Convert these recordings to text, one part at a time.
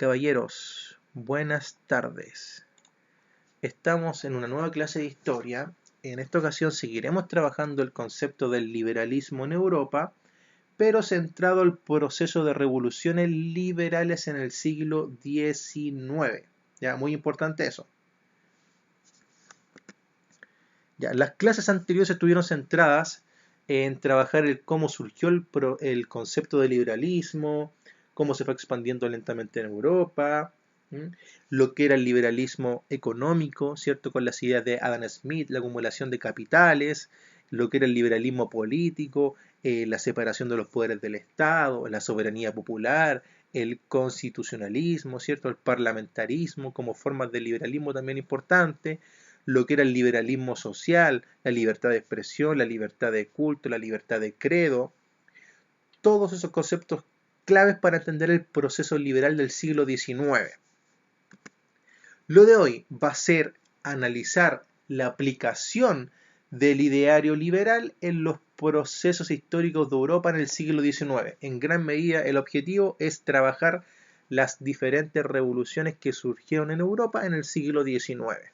caballeros, buenas tardes. Estamos en una nueva clase de historia. En esta ocasión seguiremos trabajando el concepto del liberalismo en Europa, pero centrado al proceso de revoluciones liberales en el siglo XIX. Ya, muy importante eso. Ya, las clases anteriores estuvieron centradas en trabajar el cómo surgió el concepto de liberalismo, cómo se fue expandiendo lentamente en Europa, lo que era el liberalismo económico, ¿cierto? Con las ideas de Adam Smith, la acumulación de capitales, lo que era el liberalismo político, la separación de los poderes del Estado, la soberanía popular, el constitucionalismo, ¿cierto? El parlamentarismo como formas de liberalismo también importantes, lo que era el liberalismo social, la libertad de expresión, la libertad de culto, la libertad de credo, todos esos conceptos claves para entender el proceso liberal del siglo XIX. Lo de hoy va a ser analizar la aplicación del ideario liberal en los procesos históricos de Europa en el siglo XIX. En gran medida el objetivo es trabajar las diferentes revoluciones que surgieron en Europa en el siglo XIX.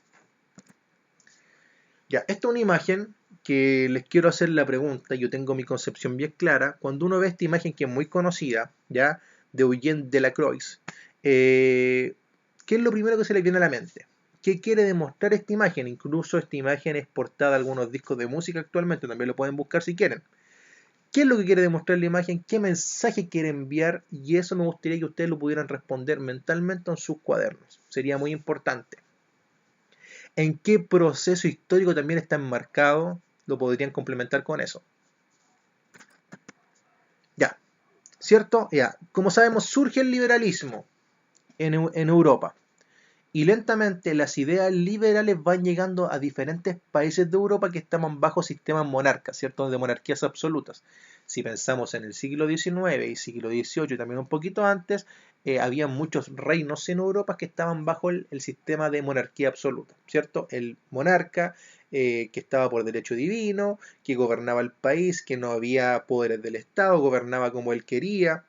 Ya, esta es una imagen que les quiero hacer la pregunta, yo tengo mi concepción bien clara. Cuando uno ve esta imagen que es muy conocida, ya, de Eugène Delacroix, ¿qué es lo primero que se les viene a la mente? ¿Qué quiere demostrar esta imagen? Incluso esta imagen es portada a algunos discos de música actualmente, también lo pueden buscar si quieren. ¿Qué es lo que quiere demostrar la imagen? ¿Qué mensaje quiere enviar? Y eso me gustaría que ustedes lo pudieran responder mentalmente en sus cuadernos. Sería muy importante. ¿En qué proceso histórico también está enmarcado? Lo podrían complementar con eso. Ya, ¿cierto? Ya, como sabemos, surge el liberalismo en Europa. Y lentamente las ideas liberales van llegando a diferentes países de Europa que estaban bajo sistemas monarcas, ¿cierto? De monarquías absolutas. Si pensamos en el siglo XIX y siglo XVIII y también un poquito antes, había muchos reinos en Europa que estaban bajo el sistema de monarquía absoluta, ¿cierto? El monarca que estaba por derecho divino, que gobernaba el país, que no había poderes del Estado, gobernaba como él quería,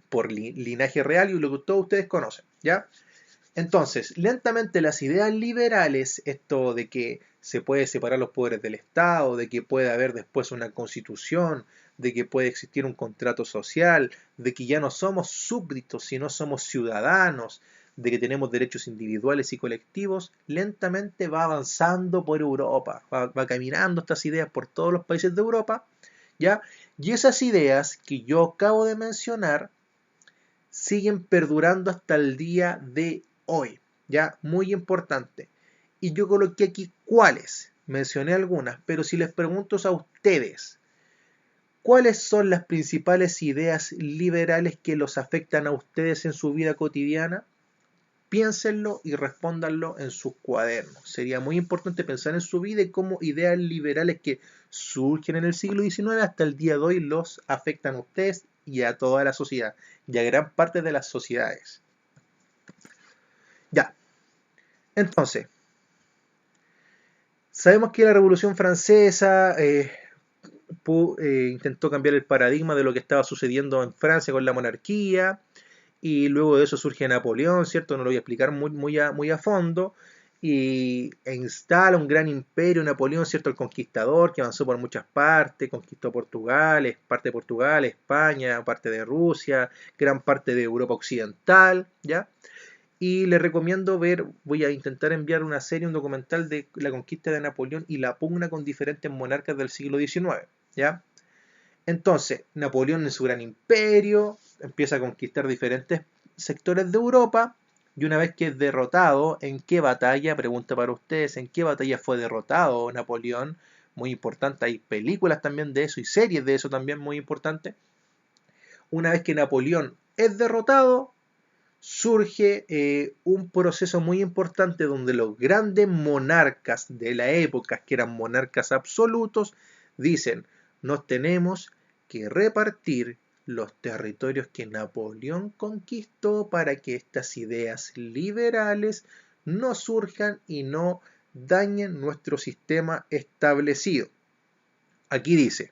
por linaje real y lo que todos ustedes conocen, ¿ya? Entonces, lentamente las ideas liberales, esto de que se puede separar los poderes del Estado, de que puede haber después una constitución, de que puede existir un contrato social, de que ya no somos súbditos, sino somos ciudadanos, de que tenemos derechos individuales y colectivos, lentamente va avanzando por Europa, va caminando estas ideas por todos los países de Europa, ¿ya? Y esas ideas que yo acabo de mencionar siguen perdurando hasta el día de hoy, ya, muy importante. Y yo coloqué aquí cuáles, mencioné algunas, pero si les pregunto a ustedes, ¿cuáles son las principales ideas liberales que los afectan a ustedes en su vida cotidiana? Piénsenlo y respóndanlo en sus cuadernos. Sería muy importante pensar en su vida y cómo ideas liberales que surgen en el siglo XIX hasta el día de hoy los afectan a ustedes y a toda la sociedad y a gran parte de las sociedades. Ya, entonces, sabemos que la Revolución Francesa intentó cambiar el paradigma de lo que estaba sucediendo en Francia con la monarquía, y luego de eso surge Napoleón, ¿cierto? No lo voy a explicar muy a fondo, e instala un gran imperio Napoleón, ¿cierto? El conquistador que avanzó por muchas partes, conquistó Portugal, parte de Portugal, España, parte de Rusia, gran parte de Europa Occidental, ¿ya? Y les recomiendo ver, voy a intentar enviar una serie, un documental de la conquista de Napoleón y la pugna con diferentes monarcas del siglo XIX, ¿ya? Entonces, Napoleón en su gran imperio empieza a conquistar diferentes sectores de Europa y una vez que es derrotado, ¿en qué batalla? Pregunta para ustedes, ¿en qué batalla fue derrotado Napoleón? Muy importante, hay películas también de eso y series de eso también muy importantes. Una vez que Napoleón es derrotado, surge un proceso muy importante donde los grandes monarcas de la época, que eran monarcas absolutos, dicen, nos tenemos que repartir los territorios que Napoleón conquistó para que estas ideas liberales no surjan y no dañen nuestro sistema establecido. Aquí dice,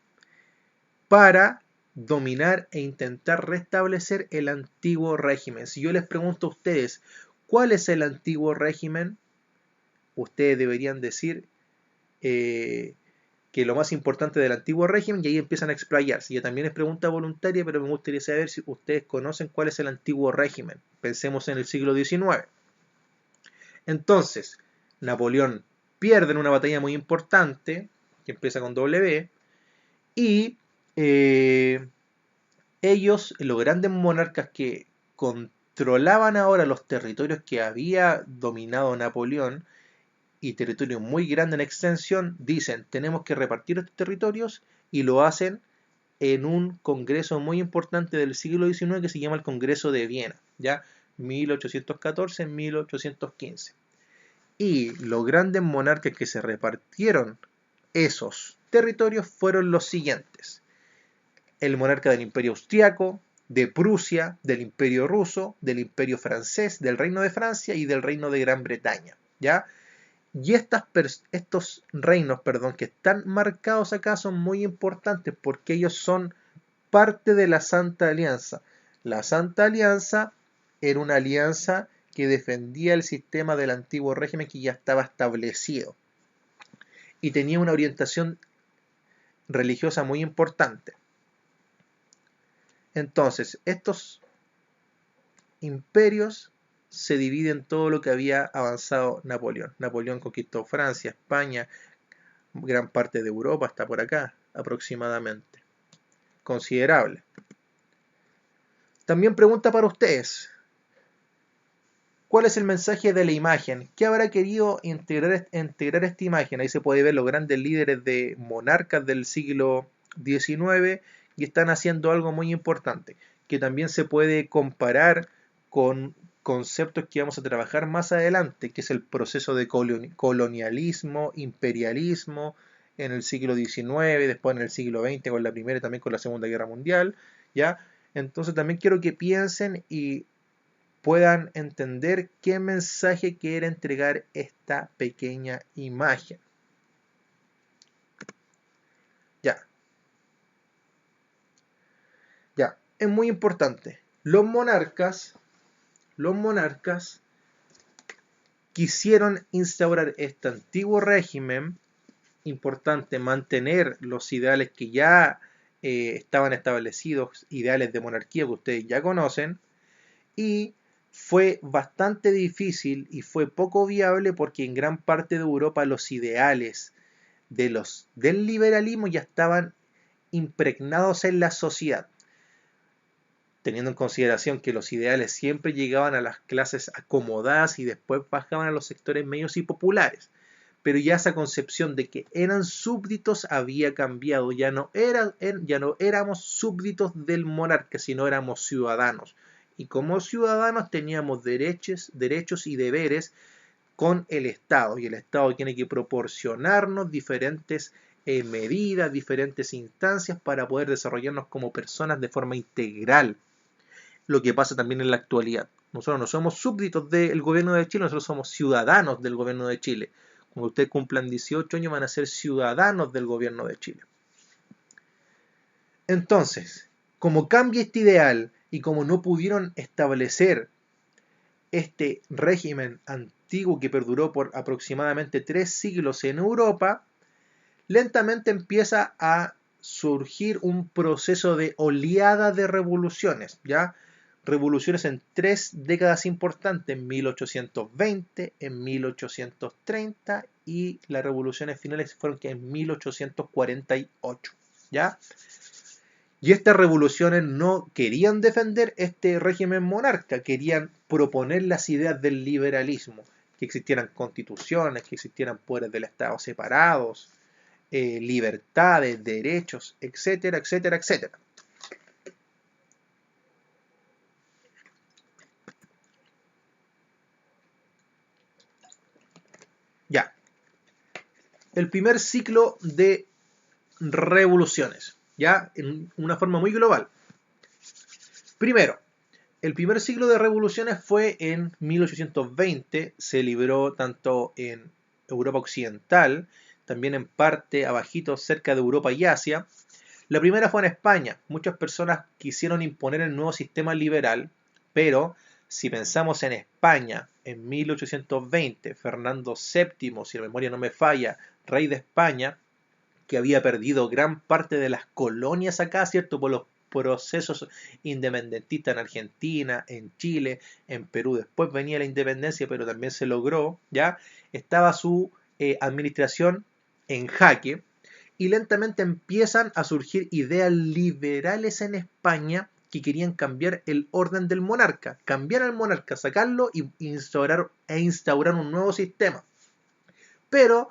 para dominar e intentar restablecer el antiguo régimen. Si yo les pregunto a ustedes, ¿cuál es el antiguo régimen? Ustedes deberían decir que lo más importante del antiguo régimen, y ahí empiezan a explayarse. Ya también es pregunta voluntaria, pero me gustaría saber si ustedes conocen cuál es el antiguo régimen. Pensemos en el siglo XIX. Entonces, Napoleón pierde en una batalla muy importante, que empieza con W, y ellos, los grandes monarcas que controlaban ahora los territorios que había dominado Napoleón, y territorios muy grandes en extensión, dicen, tenemos que repartir estos territorios, y lo hacen en un congreso muy importante del siglo XIX que se llama el Congreso de Viena, ¿ya? 1814-1815. Y los grandes monarcas que se repartieron esos territorios fueron los siguientes: el monarca del Imperio Austriaco, de Prusia, del Imperio Ruso, del Imperio Francés, del Reino de Francia y del Reino de Gran Bretaña, ¿ya? Y estos reinos, que están marcados acá son muy importantes porque ellos son parte de la Santa Alianza. La Santa Alianza era una alianza que defendía el sistema del antiguo régimen que ya estaba establecido y tenía una orientación religiosa muy importante. Entonces, estos imperios se dividen en todo lo que había avanzado Napoleón. Napoleón conquistó Francia, España, gran parte de Europa, hasta por acá aproximadamente. Considerable. También pregunta para ustedes: ¿cuál es el mensaje de la imagen? ¿Qué habrá querido integrar esta imagen? Ahí se puede ver los grandes líderes de monarcas del siglo XIX y están haciendo algo muy importante, que también se puede comparar con conceptos que vamos a trabajar más adelante, que es el proceso de colonialismo, imperialismo en el siglo XIX, después en el siglo XX con la Primera y también con la Segunda Guerra Mundial, ¿ya? Entonces también quiero que piensen y puedan entender qué mensaje quiere entregar esta pequeña imagen. Ya, ya, es muy importante. Los monarcas quisieron instaurar este antiguo régimen, importante mantener los ideales que ya estaban establecidos, ideales de monarquía que ustedes ya conocen, y fue bastante difícil y fue poco viable porque en gran parte de Europa los ideales del liberalismo ya estaban impregnados en la sociedad, teniendo en consideración que los ideales siempre llegaban a las clases acomodadas y después bajaban a los sectores medios y populares. Pero ya esa concepción de que eran súbditos había cambiado, ya no éramos súbditos del monarca, sino éramos ciudadanos. Y como ciudadanos teníamos derechos y deberes con el Estado, y el Estado tiene que proporcionarnos diferentes medidas, diferentes instancias para poder desarrollarnos como personas de forma integral. Lo que pasa también en la actualidad. Nosotros no somos súbditos del gobierno de Chile, nosotros somos ciudadanos del gobierno de Chile. Cuando ustedes cumplan 18 años van a ser ciudadanos del gobierno de Chile. Entonces, como cambia este ideal y como no pudieron establecer este régimen antiguo que perduró por aproximadamente 3 siglos en Europa, lentamente empieza a surgir un proceso de oleada de revoluciones, ¿ya? Revoluciones en 3 décadas importantes, en 1820, en 1830 y las revoluciones finales fueron que en 1848, ¿ya? Y estas revoluciones no querían defender este régimen monarca, querían proponer las ideas del liberalismo, que existieran constituciones, que existieran poderes del Estado separados, libertades, derechos, etcétera, etcétera, etcétera. Ya. El primer ciclo de revoluciones, ya en una forma muy global. Primero, el primer ciclo de revoluciones fue en 1820, se libró tanto en Europa Occidental, también en parte abajito cerca de Europa y Asia, La primera fue en España. Muchas personas quisieron imponer el nuevo sistema liberal, pero si pensamos en España, en 1820, Fernando VII, si la memoria no me falla, rey de España, que había perdido gran parte de las colonias acá, ¿cierto? Por los procesos independentistas en Argentina, en Chile, en Perú. Después venía la independencia, pero también se logró, ¿ya? Estaba su administración en jaque y lentamente empiezan a surgir ideas liberales en España que querían cambiar el orden del monarca, cambiar al monarca, sacarlo y instaurar un nuevo sistema. Pero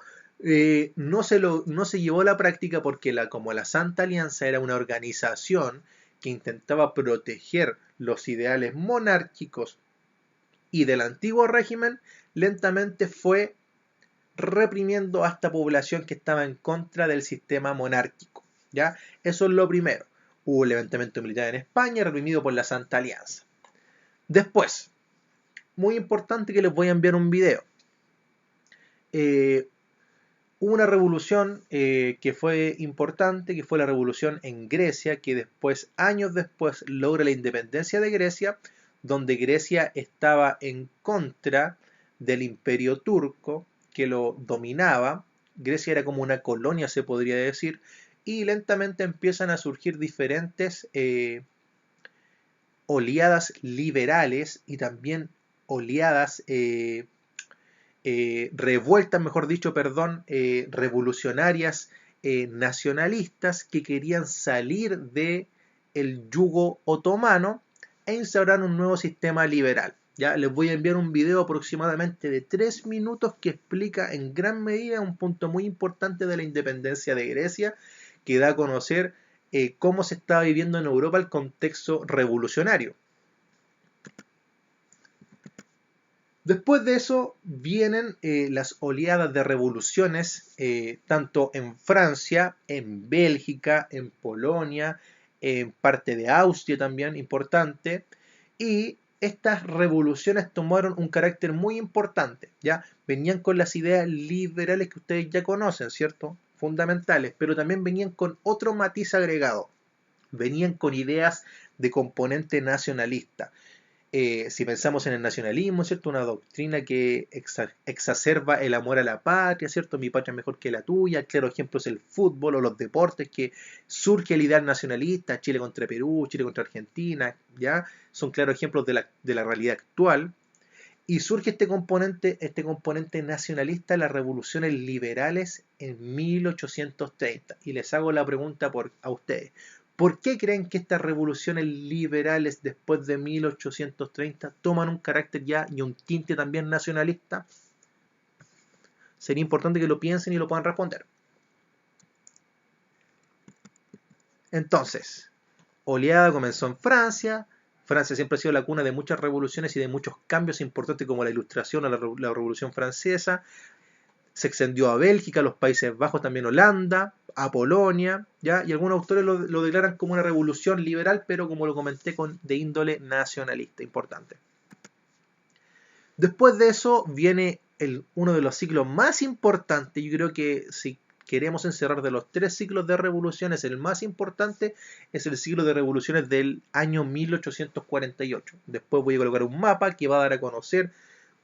no se llevó a la práctica porque como la Santa Alianza era una organización que intentaba proteger los ideales monárquicos y del antiguo régimen, lentamente fue reprimiendo a esta población que estaba en contra del sistema monárquico. ¿Ya? Eso es lo primero. Hubo un levantamiento militar en España reprimido por la Santa Alianza. Después, muy importante que les voy a enviar un video. Hubo una revolución que fue importante, que fue la revolución en Grecia, que después, años después, logra la independencia de Grecia, donde Grecia estaba en contra del imperio turco, que lo dominaba. Grecia era como una colonia, se podría decir, y lentamente empiezan a surgir diferentes oleadas liberales y también oleadas revueltas, mejor dicho, perdón, revolucionarias nacionalistas que querían salir de el yugo otomano e instaurar un nuevo sistema liberal. Ya les voy a enviar un video aproximadamente de 3 minutos que explica en gran medida un punto muy importante de la independencia de Grecia, que da a conocer cómo se estaba viviendo en Europa el contexto revolucionario. Después de eso vienen las oleadas de revoluciones, tanto en Francia, en Bélgica, en Polonia, en parte de Austria también, importante, y estas revoluciones tomaron un carácter muy importante, ¿ya? Venían con las ideas liberales que ustedes ya conocen, ¿cierto? Fundamentales, pero también venían con otro matiz agregado, venían con ideas de componente nacionalista. Si pensamos en el nacionalismo, ¿cierto? Una doctrina que exacerba el amor a la patria, ¿cierto? Mi patria es mejor que la tuya. Claro ejemplo es el fútbol o los deportes, que surge el ideal nacionalista, Chile contra Perú, Chile contra Argentina, ¿ya? Son claros ejemplos de la realidad actual. Y surge este componente nacionalista, las revoluciones liberales en 1830. Y les hago la pregunta a ustedes. ¿Por qué creen que estas revoluciones liberales después de 1830 toman un carácter ya y un tinte también nacionalista? Sería importante que lo piensen y lo puedan responder. Entonces, oleada comenzó en Francia. Francia siempre ha sido la cuna de muchas revoluciones y de muchos cambios importantes como la Ilustración o la Revolución Francesa. Se extendió a Bélgica, a los Países Bajos, también Holanda, a Polonia, ¿ya? Y algunos autores lo declaran como una revolución liberal, pero como lo comenté, de índole nacionalista, importante. Después de eso viene uno de los ciclos más importantes. Yo creo que si queremos encerrar de los 3 ciclos de revoluciones, el más importante es el ciclo de revoluciones del año 1848. Después voy a colocar un mapa que va a dar a conocer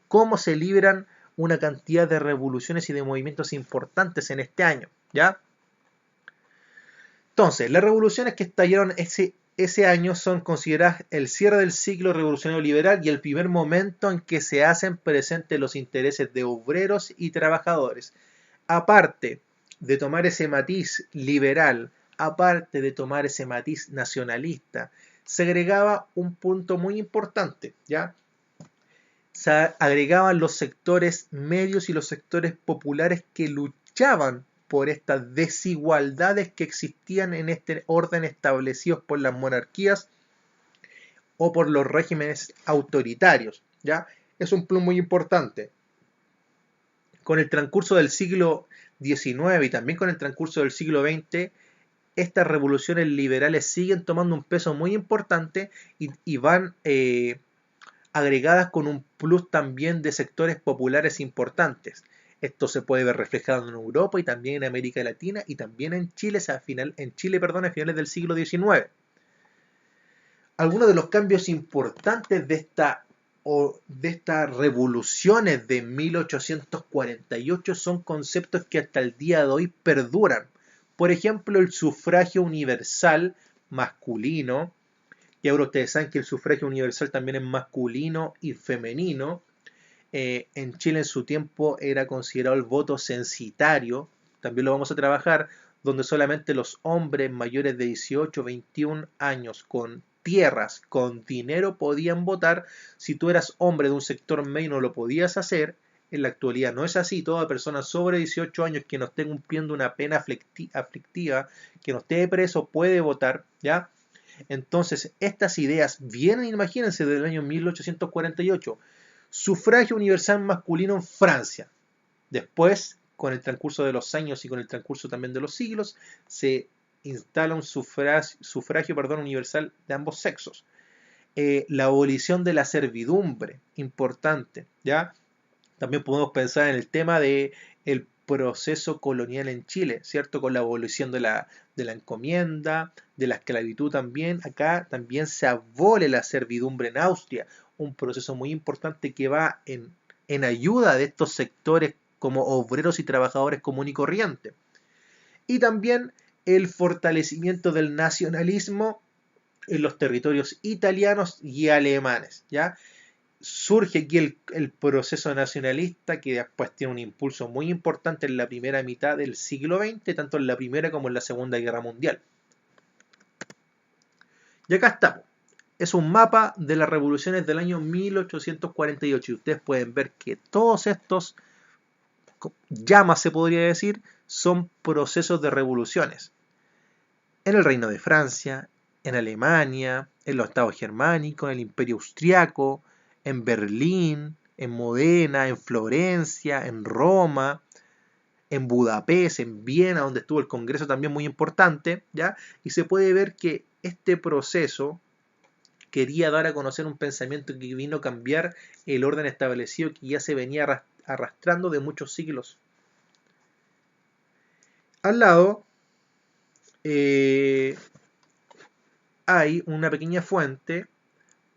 cómo se libran una cantidad de revoluciones y de movimientos importantes en este año, ¿ya? Entonces, las revoluciones que estallaron ese año son consideradas el cierre del ciclo revolucionario liberal y el primer momento en que se hacen presentes los intereses de obreros y trabajadores. Aparte de tomar ese matiz liberal, aparte de tomar ese matiz nacionalista, se agregaba un punto muy importante, ¿ya? Se agregaban los sectores medios y los sectores populares que luchaban por estas desigualdades que existían en este orden establecidos por las monarquías o por los regímenes autoritarios, ¿ya? Es un plus muy importante. Con el transcurso del siglo XIX y también con el transcurso del siglo XX, estas revoluciones liberales siguen tomando un peso muy importante y van agregadas con un plus también de sectores populares importantes. Esto se puede ver reflejado en Europa y también en América Latina y también en Chile, a finales del siglo XIX. Algunos de los cambios importantes de estas revoluciones de 1848 son conceptos que hasta el día de hoy perduran. Por ejemplo, el sufragio universal masculino, y ahora ustedes saben que el sufragio universal también es masculino y femenino. En Chile en su tiempo era considerado el voto censitario, también lo vamos a trabajar, donde solamente los hombres mayores de 18 o 21 años con tierras, con dinero podían votar. Si tú eras hombre de un sector medio no lo podías hacer. En la actualidad no es así. Toda persona sobre 18 años que no esté cumpliendo una pena aflictiva, que no esté preso, puede votar, ¿ya? Entonces, estas ideas vienen, imagínense, del año 1848. Sufragio universal masculino en Francia. Después, con el transcurso de los años y con el transcurso también de los siglos, se instala un sufragio universal de ambos sexos. La abolición de la servidumbre, importante, ¿ya? También podemos pensar en el tema del proceso colonial en Chile, ¿cierto? Con la abolición de la encomienda, de la esclavitud también. Acá también se abole la servidumbre en Austria, un proceso muy importante que va en ayuda de estos sectores como obreros y trabajadores común y corriente. Y también el fortalecimiento del nacionalismo en los territorios italianos y alemanes, ¿ya? Surge aquí el proceso nacionalista que después tiene un impulso muy importante en la primera mitad del siglo XX, tanto en la Primera como en la Segunda Guerra Mundial. Y acá está. Es un mapa de las revoluciones del año 1848 y ustedes pueden ver que todos estos llamas, se podría decir, son procesos de revoluciones. En el Reino de Francia, en Alemania, en los Estados Germánicos, en el Imperio Austriaco, en Berlín, en Modena, en Florencia, en Roma, en Budapest, en Viena, donde estuvo el Congreso también muy importante, ¿ya? Y se puede ver que este proceso quería dar a conocer un pensamiento que vino a cambiar el orden establecido que ya se venía arrastrando de muchos siglos. Al lado hay una pequeña fuente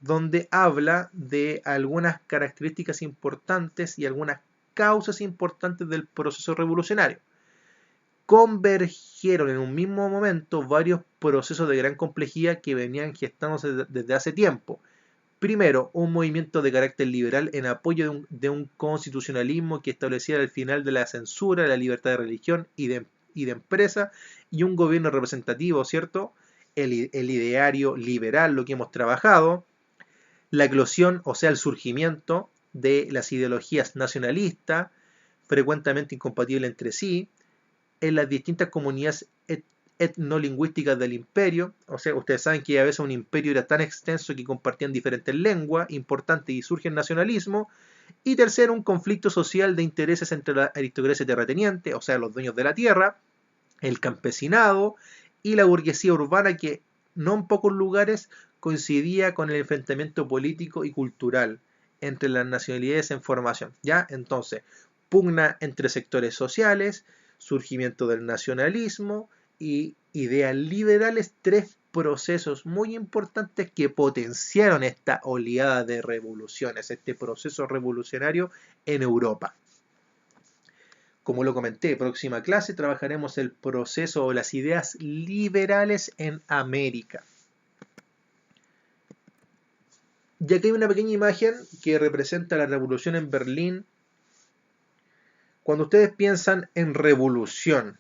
donde habla de algunas características importantes y algunas causas importantes del proceso revolucionario. Convergieron en un mismo momento varios procesos de gran complejidad que venían gestándose desde hace tiempo. Primero, un movimiento de carácter liberal en apoyo de un constitucionalismo que estableciera el final de la censura, la libertad de religión y de empresa, y un gobierno representativo, ¿cierto? El ideario liberal, lo que hemos trabajado, la eclosión, o sea, el surgimiento de las ideologías nacionalistas, frecuentemente incompatibles entre sí, en las distintas comunidades etnolingüísticas del imperio. O sea, ustedes saben que a veces un imperio era tan extenso que compartían diferentes lenguas importantes y surge el nacionalismo. Y tercero, un conflicto social de intereses entre la aristocracia terrateniente, o sea, los dueños de la tierra, el campesinado y la burguesía urbana, que no en pocos lugares coincidía con el enfrentamiento político y cultural entre las nacionalidades en formación. ¿Ya? Entonces, pugna entre sectores sociales, surgimiento del nacionalismo y ideas liberales, tres procesos muy importantes que potenciaron esta oleada de revoluciones, este proceso revolucionario en Europa. Como lo comenté, próxima clase trabajaremos el proceso o las ideas liberales en América. Y aquí hay una pequeña imagen que representa la revolución en Berlín. Cuando ustedes piensan en revolución,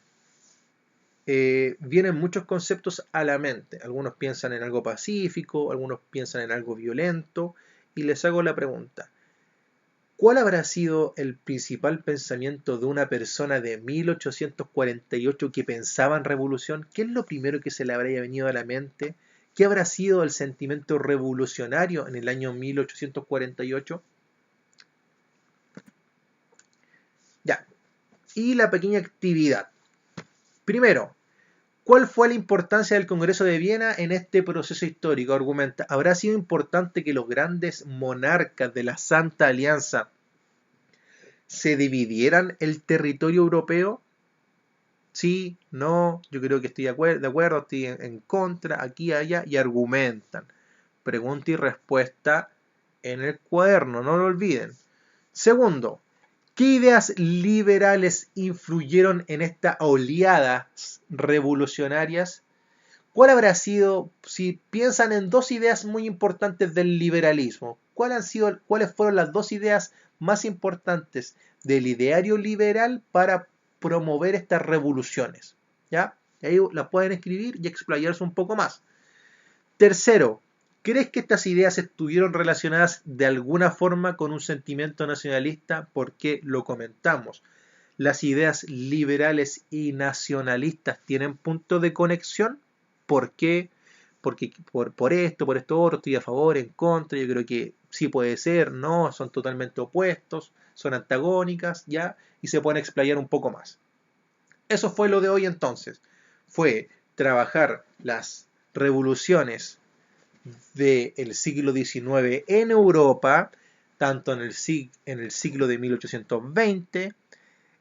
vienen muchos conceptos a la mente. Algunos piensan en algo pacífico, algunos piensan en algo violento. Y les hago la pregunta: ¿cuál habrá sido el principal pensamiento de una persona de 1848 que pensaba en revolución? ¿Qué es lo primero que se le habría venido a la mente? ¿Qué habrá sido el sentimiento revolucionario en el año 1848? Ya. Y la pequeña actividad. Primero, ¿cuál fue la importancia del Congreso de Viena en este proceso histórico? Argumenta, ¿habrá sido importante que los grandes monarcas de la Santa Alianza se dividieran el territorio europeo? Sí, no, yo creo que estoy de acuerdo, estoy en contra, aquí, allá, y argumentan. Pregunta y respuesta en el cuaderno, no lo olviden. Segundo, ¿qué ideas liberales influyeron en estas oleadas revolucionarias? ¿Cuál habrá sido, si piensan en dos ideas muy importantes del liberalismo, cuáles fueron las dos ideas más importantes del ideario liberal para promover estas revoluciones? ¿Ya? Ahí las pueden escribir y explayarse un poco más. Tercero, ¿crees que estas ideas estuvieron relacionadas de alguna forma con un sentimiento nacionalista? Porque lo comentamos. Las ideas liberales y nacionalistas tienen punto de conexión. ¿Por qué? Porque por esto otro, estoy a favor, en contra, yo creo que sí puede ser, no, son totalmente opuestos, son antagónicas, ¿ya? Y se pueden explayar un poco más. Eso fue lo de hoy entonces. Fue trabajar las revoluciones del siglo XIX en Europa, tanto en el siglo de 1820,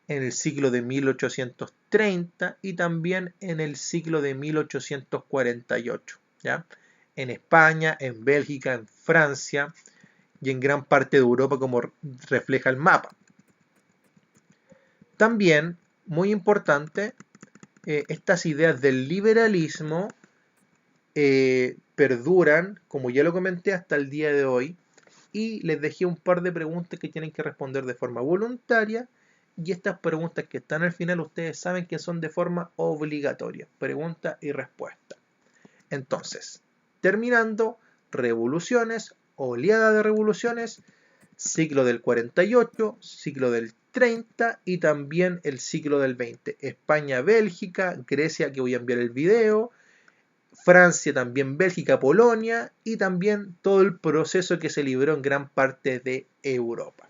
en el siglo de 1830 y también en el siglo de 1848, ¿ya? En España, en Bélgica, en Francia y en gran parte de Europa, como refleja el mapa. También, muy importante, estas ideas del liberalismo perduran, como ya lo comenté, hasta el día de hoy, y les dejé un par de preguntas que tienen que responder de forma voluntaria, y estas preguntas que están al final ustedes saben que son de forma obligatoria, pregunta y respuesta. Entonces, terminando, revoluciones, oleada de revoluciones, siglo del 48, siglo del 30 y también el siglo del 20. España, Bélgica, Grecia, que voy a enviar el video, Francia, también Bélgica, Polonia y también todo el proceso que se libró en gran parte de Europa.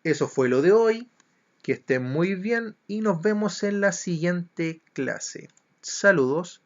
Eso fue lo de hoy, que estén muy bien y nos vemos en la siguiente clase. Saludos.